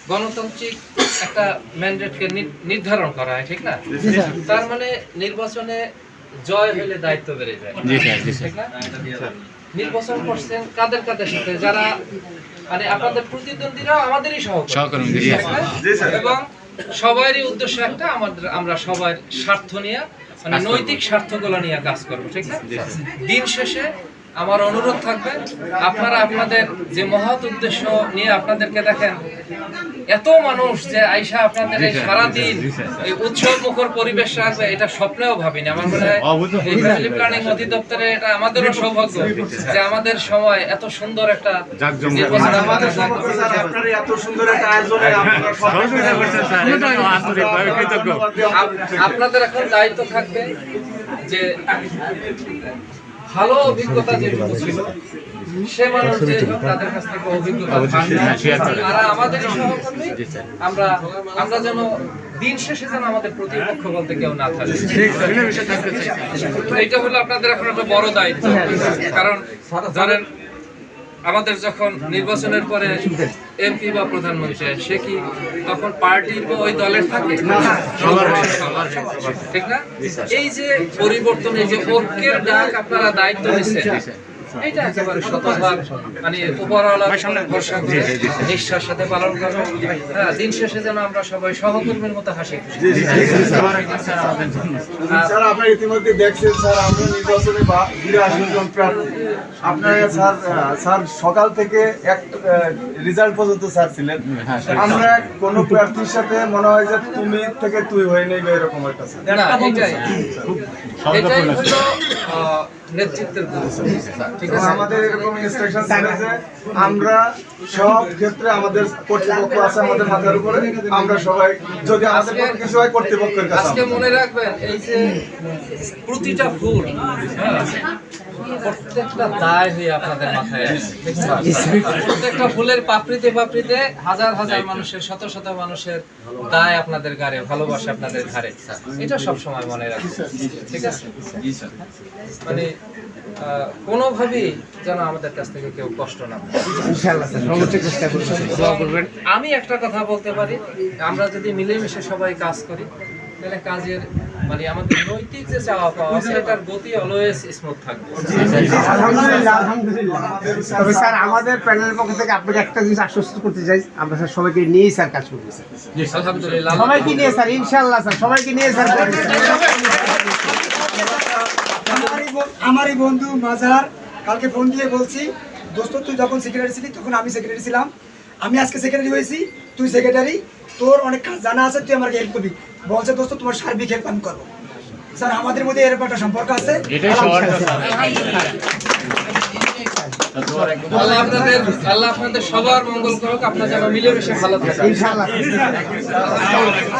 গণতান্ত্রিক একটা ম্যান্ডেটকে নির্ধারণ করা হয়, ঠিক না? তার মানে নির্বাচনে জয় হলে দায়িত্ব বেড়ে যায়, ঠিক না? নির্বাচন করছেন কাদের কাদের সাথে, যারা মানে আপনাদের প্রতিদ্বন্দ্বীরাও আমাদেরই সহকর্মী, এবং সবারই উদ্দেশ্য একটা, আমরা সবার স্বার্থ নিয়ে মানে নৈতিক স্বার্থগুলো নিয়ে কাজ করবো, ঠিক না? দিন শেষে আমার অনুরোধ থাকবে, আপনারা আপনাদের যে মহৎ উদ্দেশ্য নিয়ে আপনাদেরকে দেখেন, এত মানুষ যে আইসা আপনাদের এই সারাদিন এই উৎসব মুখর পরিবেশ রাখবে, এটা স্বপ্নেও ভাবিনি। আমার মনে হয় এই ফ্যামিলি প্ল্যানিং অধিদপ্তরে এটা আমাদেরও সৌভাগ্য যে আমাদের সময় এত সুন্দর একটা নির্বাচন, এত সুন্দর একটা আয়োজনে আপনাদের এখন দায়িত্ব থাকবে যে ভালো অভিজ্ঞতা যেটুকু ছিল সে মানুষ যে তাদের কাছ থেকে অভিজ্ঞতা তারা আমাদের সহকর্মী, আমরা যেন দিন শেষে যেন আমাদের প্রতিপক্ষ বলতে কেউ না থাকে। এইটা হলো আপনাদের এখন একটা বড় দায়িত্ব, কারণ জানেন আমাদের যখন নির্বাচনের পরে এমপি বা প্রধানমন্ত্রী সে কি তখন পার্টির বা ওই দলের থাকে, ঠিক না? এই যে পরিবর্তন, এই যে ঐক্যের ডাক আপনারা দায়িত্ব নিচ্ছেন, এটা একেবারে শতভাগ মানে উপরওয়ালার ভরসা করে নিষ্ঠার সাথে পালন করবো। হ্যাঁ, দিন শেষে যেন আমরা সবাই সহকর্মীর মতো হাসি খুশি। স্যার আপনারা ইতিমধ্যে দেখছেন স্যার আমরা নির্বাচনে 82 জন প্রার্থী, আপনারা স্যার সকাল থেকে এক রেজাল্ট পর্যন্ত স্যার ছিলেন। আমরা কোনো প্রার্থীর সাথে মনে হয় যে তুমি থেকে তুই হয়ে নেবে এরকম একটা স্যার। না, এটাই হলো নেতৃত্বের গুণ। ঠিক আছে, আমাদের এরকম ইনস্ট্রাকশন ছিল যে আমরা সব ক্ষেত্রে আমাদের কর্তৃপক্ষ আছে আমাদের মাথার উপরে, আমরা সবাই যদি আমাদের পক্ষে কিছু হয় কর্তৃপক্ষের কাছে। আজকে মনে রাখবেন এই যে প্রতিটা ফুল, প্রত্যেকটা দায় হয়ে আপনাদের মাথায় আসে। প্রত্যেকটা ফুলের পাপড়িতে পাপড়িতে হাজার হাজার মানুষের, শত শত মানুষের দায় আপনাদের ঘাড়ে, ভালোবাসা আপনাদের ঘাড়ে। এটা সব সময় মনে রাখবেন, ঠিক আছে? মানে কোনোভাবেই যেন আমাদের কাছ থেকে কেউ কষ্ট না পায়। আমি একটা কথা বলতে পারি, আমরা যদি মিলেমিশে সবাই কাজ করি তাহলে কাজের মানে আমাদের নৈতিক যে চাওয়া পাওয়া আছে এটার গতি অলওয়েজ স্মুথ থাকবে। তবে স্যার আমাদের প্যানেলের পক্ষ থেকে আপনাকে একটা জিনিস আশ্বস্ত করতে চাই, আমরা স্যার সবাইকে নিয়েই স্যার কাজ করবো স্যার। আলহামদুলিল্লাহ, সবাইকে নিয়ে স্যার, ইনশাআল্লাহ স্যার সবাইকে নিয়ে স্যার। আমারই বন্ধু মাজার কালকে ফোন দিয়ে বলছি, দোস্ত তুই যখন সেক্রেটারি ছিলি তখন আমি সেক্রেটারি ছিলাম, আমি আজকে সেক্রেটারি হয়েছি, তুই সেক্রেটারি, তোর অনেক কাজ জানা আছে, তুই আমাকে হেল্প করবি। বলছে দোস্ত তোমার সার্বিক হেল্প আমি করবো। স্যার আমাদের মধ্যে এরকম একটা সম্পর্ক আছে। আল্লাহ আপনাদের সবার মঙ্গল করুক, আপনারা যেন মিলেমিশে ভালো থাকেন। ইনশাআল্লাহ।